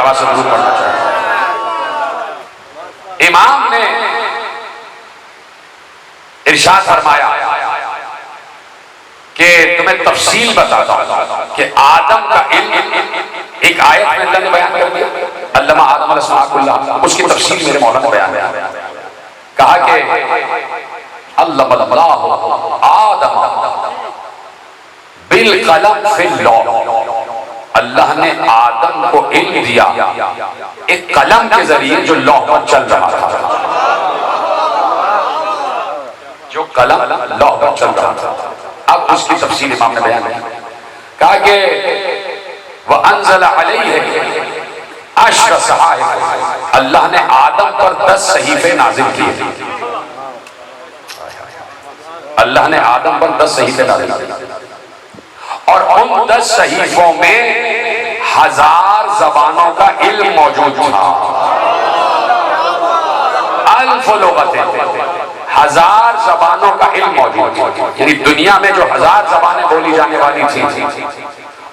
آواز سے درود پڑھنا چاہیے۔ امام نے ارشاد فرمایا کہ تمہیں تفصیل بتاتا ہوں کہ آدم کا علم ایک آیت میں اللہ نے بیان کر دیا، علامہ آدم علیہ السلام، اس کی تفصیل میرے مولا نے بیان کیا، کہا کہ علم اللہ آدم بالقلم فی اللوح، اللہ نے آدم کو علم دیا ایک قلم کے ذریعے جو لوح پر چل رہا تھا، جو قلم لوح پر چل رہا تھا۔ اب اس کی تفصیل امام نے بیان کی، کہا کہ وَأَنزَلَ عَلَيْهِ عَشْرَ صَحَائِفَ، اللہ نے آدم پر 10 صحیفے نازل کیے، اللہ نے آدم پر 10 صحیفے نازل کیے، اور ان 10 صحیفوں میں 1000 زبانوں کا علم موجود تھا، 1000 لغتیں، 1000 زبانوں کا علم موجود تھا، یعنی دنیا میں جو 1000 زبانیں بولی جانے والی تھیں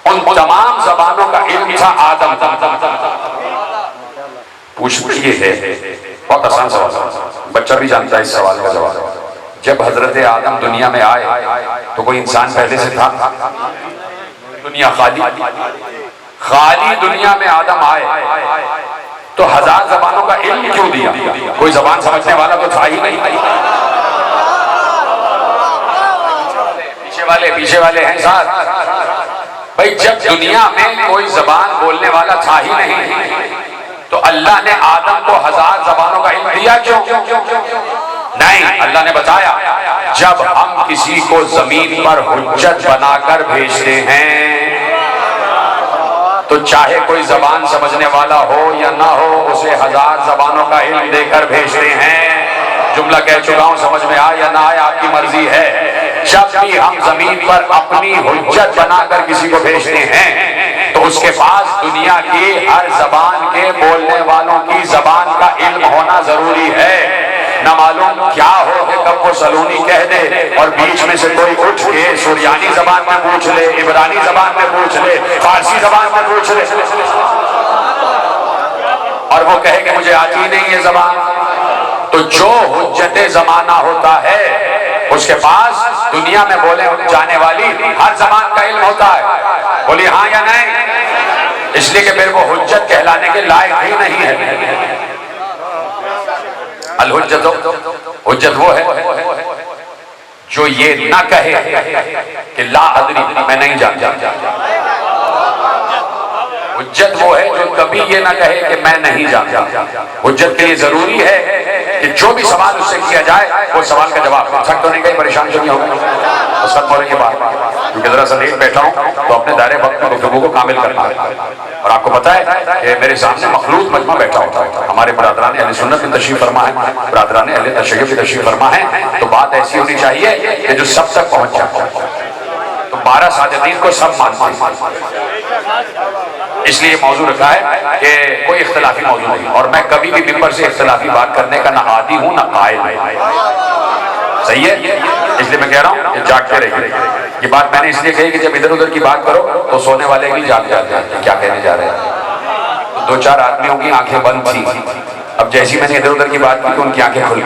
ان تمام زبانوں کا علم تھا آدم۔ پوچھئے ہے بہت آسان سوال، بچہ بھی جانتا ہے اس سوال کا جواب۔ جب حضرت آدم دنیا میں آئے تو کوئی انسان پہلے سے تھا؟ دنیا خالی دنیا میں آدم آئے تو 1000 زبانوں کا علم کیوں دیا؟ کوئی زبان سمجھنے والا تو تھا ہی نہیں۔ پیچھے والے ہیں ساتھ بھائی، جب دنیا میں کوئی زبان بولنے والا تھا ہی نہیں تو اللہ نے آدم کو 1000 زبانوں کا علم دیا کیوں؟ نہیں، اللہ نے بتایا جب ہم کسی کو زمین پر حجت بنا کر بھیجتے ہیں تو چاہے کوئی زبان سمجھنے والا ہو یا نہ ہو اسے 1000 زبانوں کا علم دے کر بھیجتے ہیں۔ جملہ کہہ چکا ہوں، سمجھ میں آئے یا نہ آئے آپ کی مرضی ہے۔ جب بھی ہم زمین پر اپنی حجت بنا کر کسی کو بھیجتے ہیں تو اس کے پاس دنیا کی ہر زبان کے بولنے والوں کی زبان کا علم ہونا ضروری ہے۔ نہ معلوم کیا ہو کہ کب وہ سلونی کہہ دے اور بیچ میں سے کوئی اٹھ کے سریانی زبان میں پوچھ لے، عبرانی زبان میں پوچھ لے، فارسی زبان میں پوچھ لے اور وہ کہے کہ مجھے آتی نہیں یہ زبان۔ تو جو حجت زمانہ ہوتا ہے اس کے پاس دنیا میں بولے جانے والی ہر زبان کا علم ہوتا ہے۔ بولی ہاں یا نہیں؟ اس لیے کہ پھر وہ حجت کہلانے کے لائق ہی نہیں ہے۔ الحجت، حجت وہ ہے جو یہ نہ کہے کہ لا ادری، میں نہیں جانتا۔ حجت وہ ہے جو کبھی یہ نہ کہے کہ میں نہیں جانتا۔ حجت کے لیے ضروری ہے کہ جو بھی سوال اس سے کیا جائے وہ سوال کا جواب دے۔ تھک تو نہیں گئی، پریشان تو نہیں ہوگا؟ بس ختم ہو رہی ہے بات، کیونکہ ذرا سا لیٹ بیٹھا ہوں تو اپنے دائرے وقت میں گفتگو کو کامل کرنا ہے۔ اور آپ کو پتہ ہے کہ میرے سامنے مخلوط مجمع بیٹھا ہوتا ہے، ہمارے برادران اہل سنت بھی تشریف فرما ہے، برادران اہل تشیع بھی تشریف فرما ہے، تو بات ایسی ہونی چاہیے کہ جو سب تک پہنچ جائے۔ تو 12 ساجدین کو سب مانتے ہیں، اس لیے موضوع رکھا ہے کہ کوئی اختلافی موضوع نہیں، اور میں کبھی بھی ممبر سے اختلافی بات کرنے کا نہ عادی ہوں نہ قائل ہوں۔ صحیح ہے؟ اس لیے میں کہہ رہا ہوں کہ جاگتے رہیے۔ یہ بات میں نے اس لیے کہی کہ جب ادھر ادھر کی بات کرو تو سونے والے بھی جاگ جاتے ہیں، کیا کہنے جا رہے ہیں۔ 2-4 آدمیوں کی آنکھیں بند تھی، اب جیسی میں نے ادھر ادھر کی بات کی تو ان کی آنکھیں کھل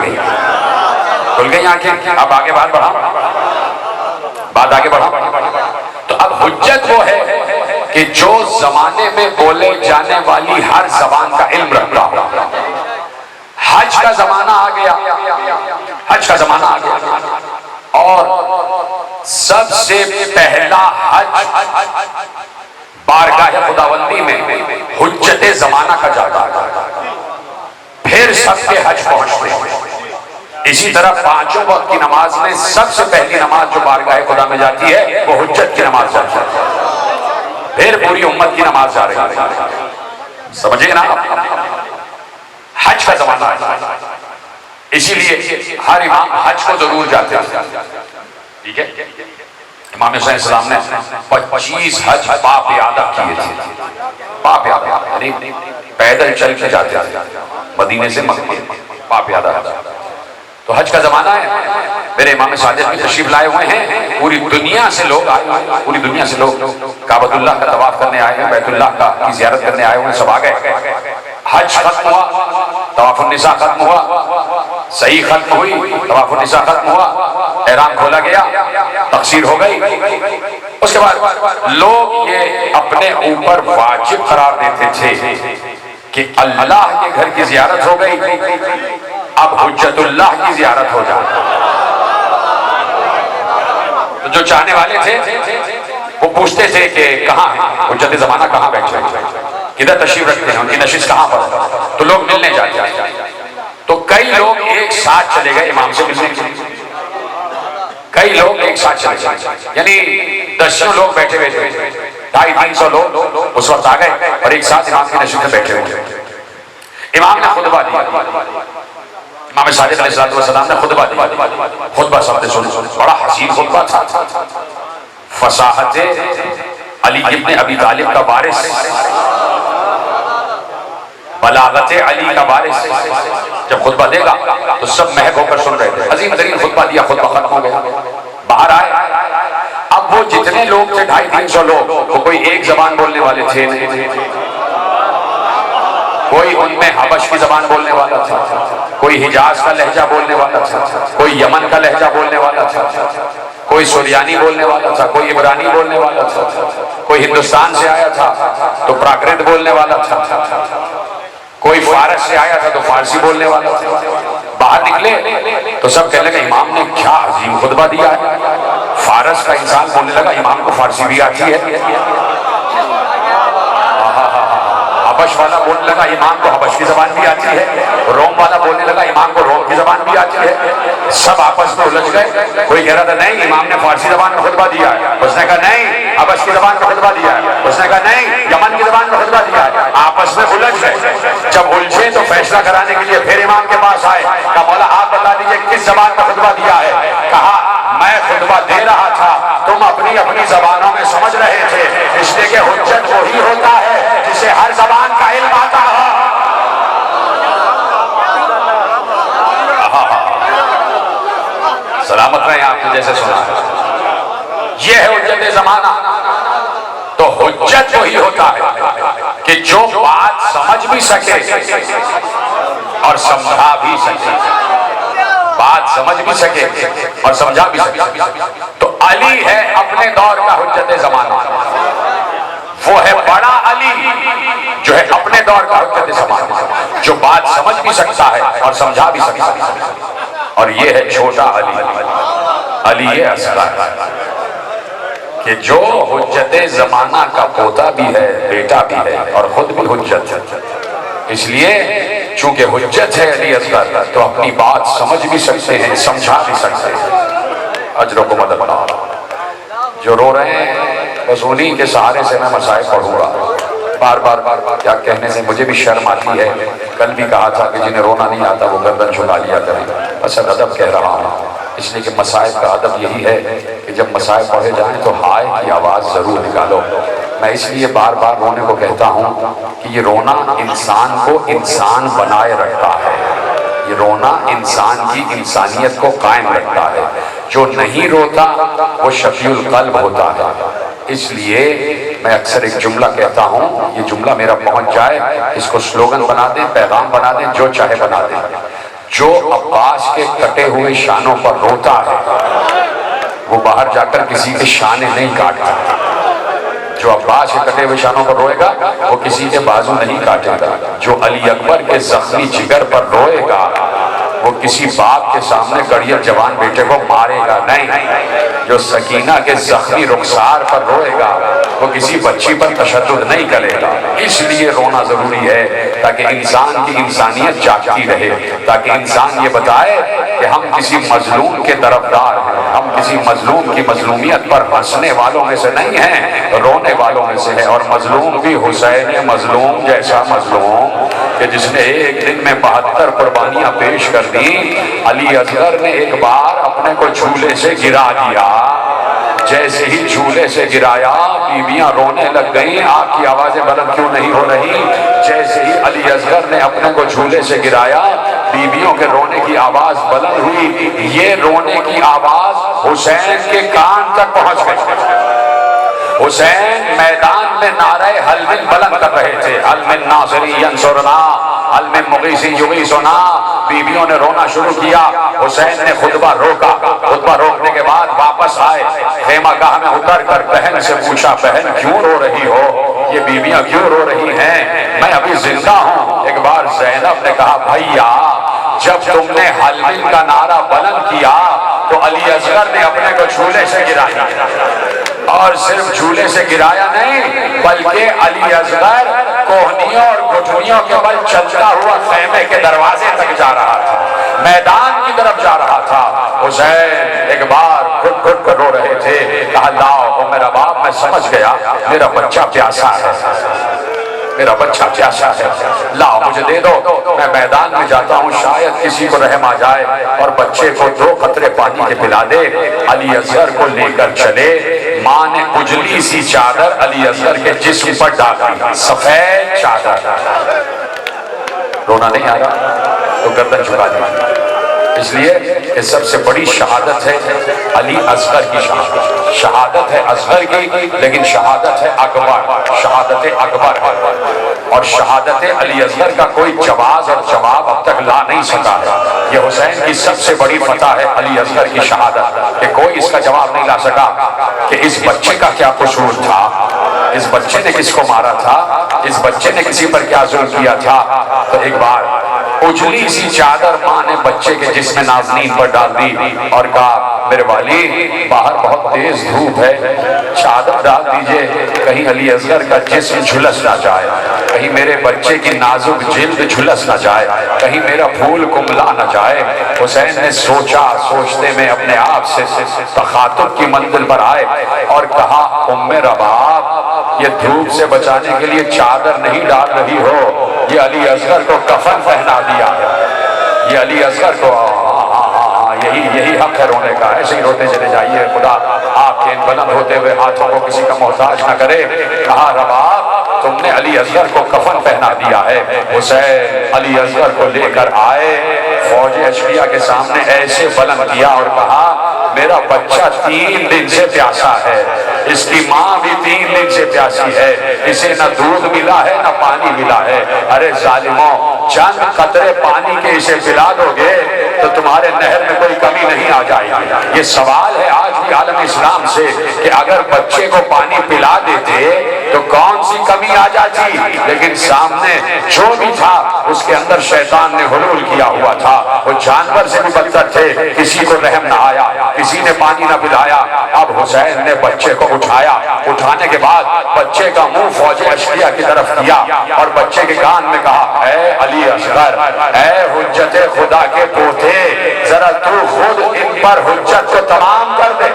گئی آنکھیں۔ اب آگے بات بڑھا، بات آگے بڑھا۔ تو اب حجت وہ ہے کہ جو زمانے میں بولے جانے والی ہر زبان کا علم رکھتا ہو۔ حج کا زمانہ آ گیا، حج کا زمانہ آ گیا، اور سب سے پہلا حج بارگاہ خداوندی میں حجت زمانہ کا جاتا ہے، پھر سب کے حج پہنچتے ہیں۔ اسی طرح 5 وقت کی نماز میں سب سے پہلی نماز جو بارگاہ خدا میں جاتی ہے وہ حجت کی نماز جاتی ہے، پھر پوری امت کی نماز جا رہی ہے۔ سمجھے نا؟ حج کا زمانہ ہے، اسی لیے ہر امام حج کو ضرور جاتے ہیں، ٹھیک ہے؟ امام حسین السلام نے 25 حج باپیادہ کیے تھے، باپیادہ یعنی پیدل چل کے جاتے تھے مدینے سے مکہ، باپیادہ۔ تو حج کا زمانہ ہے، میرے امام صادق بھی تشریف لائے ہوئے ہیں، پوری دنیا سے لوگ آئے، پوری دنیا سے لوگ کعبۃ اللہ کا طواف کرنے آئے ہیں، بیت اللہ کی زیارت کرنے آئے ہوئے، سب آ گئے۔ حج ختم ہوا، طواف النساء ختم ہوا، صحیح ختم ہوئی، طواف النساء ختم ہوا، احرام کھولا گیا، تقصیر ہو گئی۔ اس کے بعد لوگ یہ اپنے اوپر واجب قرار دیتے تھے کہ اللہ کے گھر کی زیارت ہو گئی، اب حجت اللہ کی زیارت ہو جائے۔ تو جو چاہنے والے تھے وہ پوچھتے تھے کہ کہاں ہے حجت زمانہ، کہاں بیٹھے ہیں، کدھر تشریف رکھتے ہیں، ان کی نشست کہاں پر، تو لوگ ملنے جاتے ہیں۔ تو کئی لوگ ایک ساتھ چلے گئے امام سے ملنے کے لیے، کئی لوگ ایک ساتھ چلے گئے، یعنی دسوں لوگ بیٹھے ہوئے تھے، 250-300 لوگ اس وقت آ گئے اور ایک ساتھ امام کی نشست میں بیٹھے ہوئے۔ امام نے خطبہ دیا، امام صادق علیہ السلام نے خطبہ دیا، خطبہ سب نے سنا، بڑا حسین خطبہ تھا، فصاحت علی ابن ابی طالب کا وارث، بلاغت علی کا وارث جب خطبہ دے گا تو سب مہک ہو کر سن رہے تھے، عظیم ترین خطبہ دیا، خطبہ ختم ہو گیا، باہر آئے۔ اب وہ جتنے لوگ تھے 250-300 لوگ، وہ کوئی ایک زبان بولنے والے تھے نہیں، کوئی ان میں حبش کی زبان بولنے والا تھا، کوئی حجاز کا لہجہ بولنے والا تھا، کوئی یمن کا لہجہ بولنے والا تھا، کوئی سریانی بولنے والا تھا، کوئی عبرانی بولنے والا تھا، کوئی ہندوستان سے آیا تھا تو پراکرت بولنے والا تھا، کوئی فارس سے آیا تھا تو فارسی بولنے والا تھا۔ باہر نکلے تو سب کہنے لگے امام نے کیا عظیم خطبہ دیا ہے، فارس کا انسان بولنے لگا امام کو فارسی بھی آتی ہے، حبش والا بولنے لگا امام کو حبش کی زبان بھی آتی ہے، روم والا بولنے لگا امام کو روم کی زبان بھی آتی ہے۔ سب آپس میں الجھ گئے، کوئی کہہ رہا تھا نہیں امام نے فارسی زبان میں خطبہ دیا ہے، اس نے کہا نہیں حبش کی زبان میں خطبہ دیا ہے، اس نے کہا نہیں یمن کی زبان میں خطبہ دیا ہے، آپس میں الجھ گئے۔ جب الجھے تو فیصلہ کرانے کے لیے پھر امام کے پاس آئے، کہا مولا آپ بتا دیجئے کس زبان میں خطبہ دیا ہے، کہا میں خطبہ دے رہا تھا، تم اپنی اپنی زبانوں میں سمجھ رہے تھے، اس لیے کہ حجت وہی ہوتا ہے جسے ہر زبان کا علم آتا ہو۔ سلامت رہے آپ نے جیسے سنا ہے، یہ ہے حجت زمانہ۔ تو حجت وہی ہوتا ہے کہ جو بات سمجھ بھی سکے اور سمجھا بھی سکے، بات سمجھ بھی سکے اور سمجھا بھی سکے۔ تو علی ہے اپنے دور کا حجت زمانہ، وہ ہے بڑا علی جو ہے اپنے دور کا حجت زمانہ، جو بات سمجھ بھی سکتا ہے اور سمجھا بھی سکتا ہے۔ اور یہ ہے چھوٹا علی، علی اصغر، کہ جو حجت زمانہ کا پوتا بھی ہے، بیٹا بھی ہے اور خود بھی حجت ہے۔ اس لیے چونکہ حجت ہے علی اصغر تو اپنی بات سمجھ بھی سکتے ہیں، سمجھا بھی سکتے ہیں۔ اجر کو مدد بنا، جو رو رہے ہیں بس انہی کے سہارے سے میں مسائل پڑھوں گا۔ بار بار کیا کہنے سے مجھے بھی شرم آتی ہے، کل بھی کہا تھا کہ جنہیں رونا نہیں آتا وہ گردن جھکا لیا کریں، بس ادب کہہ رہا ہوں، اس لیے کہ مسائل کا ادب یہی ہے کہ جب مسائل پڑھے جائیں تو ہائے کی آواز ضرور نکالو۔ میں اس لیے بار بار رونے کو کہتا ہوں کہ یہ رونا انسان کو انسان بنائے رکھتا ہے، یہ رونا انسان کی انسانیت کو قائم رکھتا ہے۔ جو نہیں روتا وہ شفیع القلب ہوتا ہے۔ اس لیے میں اکثر ایک جملہ کہتا ہوں، یہ جملہ میرا پہنچ جائے، اس کو سلوگن بنا دیں، پیغام بنا دیں، جو چاہے بنا دیں۔ جو عباس کے کٹے ہوئے شانوں پر روتا ہے وہ باہر جا کر کسی کے شانے نہیں کاٹتا۔ جو عباس کے کٹے ہوئے شانوں پر روئے گا وہ کسی کے بازو نہیں کاٹے گا۔ جو علی اکبر کے زخمی جگر پر روئے گا وہ کسی باپ کے سامنے گڑیت جوان بیٹے کو مارے گا نہیں۔ جو سکینہ کے زخمی رخسار پر روئے گا وہ کسی بچی پر تشدد نہیں کرے گا۔ اس لیے رونا ضروری ہے تاکہ انسان کی انسانیت جاگتی رہے، تاکہ انسان یہ بتائے کہ ہم کسی مظلوم کے طرفدار ہیں، ہم کسی مظلوم کی مظلومیت پر ہنسنے والوں میں سے نہیں ہیں، رونے والوں میں سے ہیں۔ اور مظلوم بھی حسین مظلوم جیسا مظلوم کہ جس نے ایک دن میں 72 قربانیاں پیش کر دی۔ علی اصغر نے ایک بار اپنے کو جھولے سے گرا دیا، جیسے ہی جھولے سے گرایا بیویاں رونے لگ گئیں. آپ کی آوازیں بلند کیوں نہیں ہو رہی؟ جیسے ہی علی اصغر نے اپنے کو جھولے سے گرایا بیویوں کے رونے کی آواز بلند ہوئی. یہ رونے کی آواز حسین کے کان تک پہنچ گئی. حسین میدان میں نعرہ حل من بلند کر رہے تھے. حل من ناصری ینصرنا، حل من مغیثی یغیثنا. بیویوں نے رونا شروع کیا. حسین نے خطبہ روکا. خطبہ روکنے کے بعد واپس آئے. خیمہ گاہ میں اتر کر بہن سے پوچھا بہن کیوں رو رہی ہو؟ یہ بیویاں کیوں رو رہی ہیں؟ میں ابھی زندہ ہوں. ایک بار زینب نے کہا بھائیا جب تم نے حل من کا نعرہ بلند کیا تو علی اصغر نے اپنے کو جھولے سے گرایا. اور صرف جھولے سے گرایا نہیں بلکہ علی اصغر کوہنیوں اور گھٹنیوں کے بل چلتا ہوا خیمے کے دروازے تک جا رہا تھا، میدان کی طرف جا رہا تھا. حسین ایک بار گھٹ گھٹ کر رو رہے تھے. کہا لاؤ میرا باپ میں سمجھ گیا میرا بچہ پیاسا ہے، میرا بچہ پیاسا ہے، لاؤ مجھے دے دو. میں میدان میں جاتا ہوں شاید کسی کو رحم آ جائے اور بچے کو 2 قطرے پانی کے پلا دے. علی اصغر کو لے کر چلے. ماں نے اجلی سی چادر علی اصغر کے جسم پر ڈالی، سفید چادر. رونا نہیں آ رہا تو گردن جھکا دی. اس لیے کہ سب سے بڑی شہادت ہے علی اصغر کی شہادت. شہادت ہے اصغر کی لیکن شہادت ہے اکبر، شہادت اکبر ہے. اور شہادت علی اصغر کا کوئی جواز اور جواب اب تک لا نہیں سکا ہے. یہ حسین کی سب سے بڑی فتح ہے علی اصغر کی شہادت، کہ کوئی اس کا جواب نہیں لا سکا کہ اس بچے کا کیا قصور تھا، اس بچے نے کس کو مارا تھا، اس بچے نے کسی پر کیا ظلم کیا تھا. تو ایک بار اجلی سی چادر ماں نے بچے کے جسم نازنین پر ڈال دی اور کہا میرے والی باہر بہت تیز دھوپ ہے، چادر ڈال دیجئے کہیں علی اصغر کا جسم جھلس نہ جائے، کہیں میرے بچے کی نازک جلد جھلس نہ جائے، کہیں میرا پھول کملا نہ جائے. حسین نے سوچا، سوچتے میں اپنے آپ سے تخاطب کی منزل پر آئے اور کہا ام رباب یہ دھوپ سے بچانے کے لیے چادر نہیں ڈال رہی ہو، یہ علی اصغر کو کفن پہنا دیا ہے. یہ علی اصغر کو یہی حق ہے رونے کا. ایسے ہی روتے چلے جائیے. خدا آپ کے ان بلند ہوتے ہوئے ہاتھوں کو کسی کا محتاج نہ کرے. کہا رباب تم نے علی اصغر کو کفن پہنا دیا ہے. حسین علی اصغر کو لے کر آئے، فوج اشقیہ کے سامنے ایسے بلند کیا اور کہا میرا بچہ 3 دن سے پیاسا ہے، اس کی ماں بھی 3 دن سے پیاسی ہے، اسے نہ دودھ ملا ہے نہ پانی ملا ہے. ارے ظالموں چند قطرے پانی کے اسے پلا دو گے تو تمہارے نہر میں کوئی کمی نہیں آ جائے گی. یہ سوال ہے آج بھی عالم اسلام سے کہ اگر بچے کو پانی پلا دیتے تو کون سی کمی آ جاتی. لیکن سامنے جو بھی تھا اس کے اندر شیطان نے حلول کیا ہوا تھا. وہ جانور سے بھی بدتر تھے، کسی کو رحم نہ آیا، کسی نے پانی نہ پلایا. اب حسین نے بچے کو اٹھایا. اٹھانے کے بعد بچے کا منہ فوج اشقیہ کی طرف کیا اور بچے کے کان میں کہا اے علی اصغر، اے حجت خدا کے پوتے، ذرا تو خود ان پر حجت کو تمام کر دے،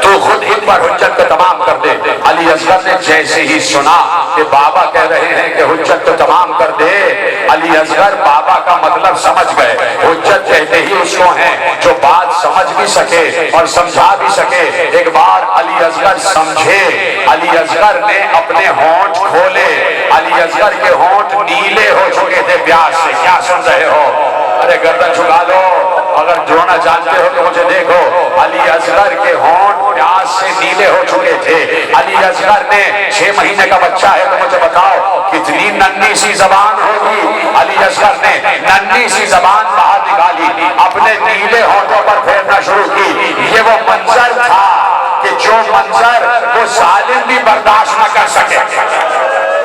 تو خود ان پر حجت کو تمام کر دے. علی اصغر نے جیسے ہی سنا کہ بابا کہہ رہے ہیں کہ حجت کو تمام کر دے، علی اصغر بابا کا مطلب سمجھ گئے. حجت کہتے ہی اس کو ہیں جو بات سمجھ بھی سکے اور سمجھا بھی سکے. ایک بار علی اصغر سمجھے. علی اصغر نے اپنے ہونٹ کھولے. علی اصغر کے ہونٹ نیلے ہو چکے تھے پیاس سے. کیا سن رہے ہو؟ ارے گردن جھکا لو. اگر جونا جانتے ہو تو مجھے دیکھو. علی اصغر کے ہونٹ پیاس سے نیلے ہو چکے تھے. علی اصغر نے 6 مہینے کا بچہ ہے تو مجھے بتاؤ کتنی ننھی سی زبان ہوگی. علی اصغر نے ننھی سی زبان باہر نکالی، اپنے نیلے ہونٹوں پر پھیرنا شروع کی. یہ وہ منظر تھا کہ جو منظر وہ ظالم بھی برداشت نہ کر سکے.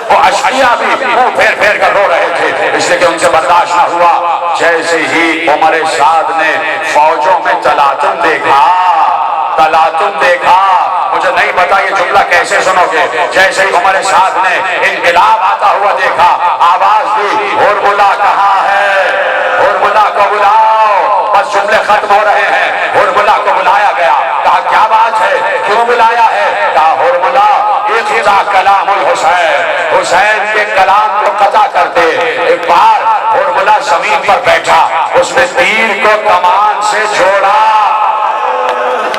وہ اشقیاء بھی منہ پھیر پھیر کر رو رہے تھے اس لیے کہ ان سے برداشت نہ ہوا. جیسے ہی عمر سعد نے فوجوں میں تلاطم دیکھا، تلاطم دیکھا، مجھے نہیں پتا یہ جملہ کیسے سنو گے. جیسے ہی عمر سعد نے انقلاب آتا ہوا دیکھا، آواز دی ہرملا کہاں ہے، ہرملا کو بلاؤ. بس جملے ختم ہو رہے ہیں. ہرملا کو بلایا گیا. کہا کیا بات ہے، کیوں بلایا ہے؟ کہا ہرملا اقضا کلام الحسین، حسین کے کلام کو قضا کر دے. ایک بار ہرملا زمین پر بیٹھا، اس نے تیر کو کمان سے جوڑا.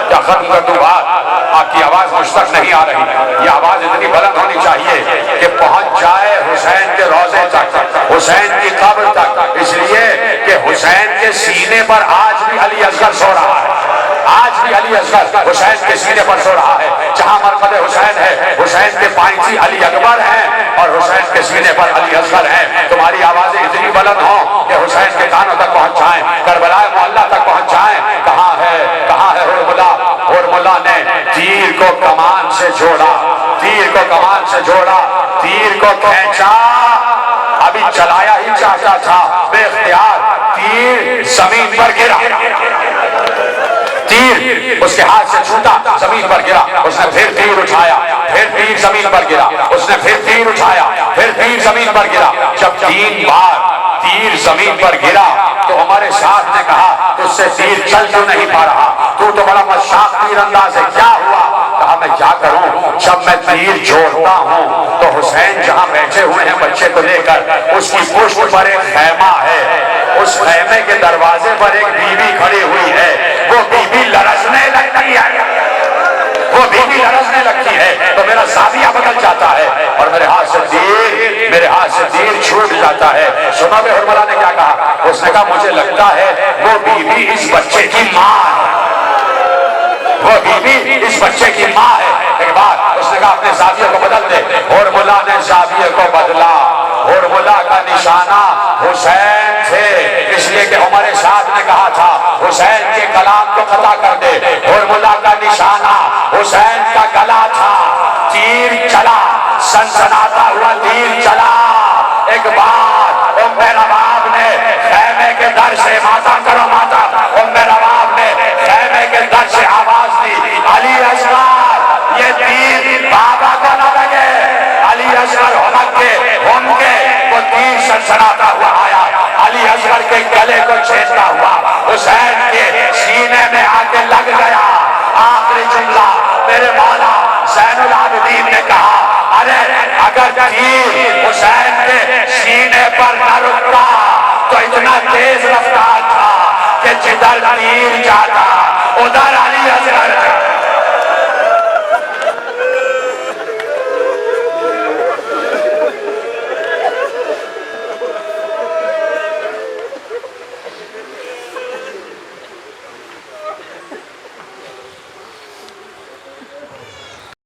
کیا ختم کر دوں بات؟ آپ کی آواز مجھ تک نہیں آ رہی، یہ آواز اتنی بلند ہونی چاہیے کہ پہنچ جائے حسین کے روضے تک، حسین کی قبر تک، اس لیے کہ حسین کے سینے پر آج بھی علی اصغر سو رہا ہے، آج بھی علی اصغر حسین کے سینے پر سو رہا ہے۔ جہاں مرقد حسین ہے، حسین کے پائنچی علی اکبر ہیں اور حسین کے سینے پر علی اصغر ہیں۔ تمہاری آوازیں اتنی بلند ہوں کہ حسین کے کانوں تک پہنچ جائیں، کربلا معلیٰ تک پہنچ جائیں۔ کہاں ہے ہرملہ؟ ہرملہ نے تیر کو کمان سے جوڑا، تیر کو کمان سے جوڑا، تیر کو کھینچا، ابھی چلایا ہی چاہتا تھا، بے اختیار تیر زمین پر گرا، تیر اس کے ہاتھ سے چھوٹا، زمین پر گرا۔ اس نے پھر تیر اٹھایا، پھر تیر زمین پر گرا، اس نے پھر تیر اٹھایا، پھر تیر زمین پر گرا۔ جب 3 بار تیر زمین پر گرا تو عمر سعد نے کہا تجھ سے تیر چل کیوں نہیں پا رہا؟ تو بڑا مشاق تیر انداز ہے، کیا ہوا؟ کہا میں کیا کروں، جب میں تیر جوڑتا ہوں تو حسین جہاں بیٹھے ہوئے ہیں بچے کو لے کر، اس کی پشت پر ایک خیمہ ہے، اس خیمے کے دروازے پر ایک بیوی کھڑی ہوئی ہے، وہ بیوی لرزنے لگتی ہے، وہ بیوی لرزنے لگتی ہے تو میرا زاویہ بدل جاتا ہے اور میرے ہاتھ سے تیر چھوٹ جاتا ہے۔ سنا بے حرملہ نے کیا کہا؟ اس نے کہا مجھے لگتا ہے وہ بیوی اس بچے کی ماں ہے، وہ بیوی اس بچے کی ماں ہے۔ ایک بار اس نے کہا اپنے زاویے کو بدل دے، حرملہ نے زاویے کو بدلا۔ حرملہ کا نشانہ حسین تھے، اس لیے کہ عمر سعد نے کہا تھا حسین کے کلام کو قطع کر دے۔ حرملہ کا نشانہ حسین کا گلا تھا، تیر چلا، سنسناتا ہوا تیر چلا۔ ایک بار ام رواب نے خیمے کے در سے، ماتا کرو ماتا، ام رواب نے خیمے کے در سے آواز دی، علی اصغر یہ تیر بابا کو نہ لگے۔ علی اصغر ہمک کے وہ تیر سنسناتا ہوا آیا، علی اصغر کے گلے کو چھیدتا ہوا حسین کے سینے میں آ کے لگ گیا۔ آخری جملہ میرے مولا زین العابدین نے کہا ارے اگر تیر حسین کے سینے پر نہ رکتا تو اتنا تیز رفتار تھا کہ جدھر تیر جاتا ادھر علی اصغر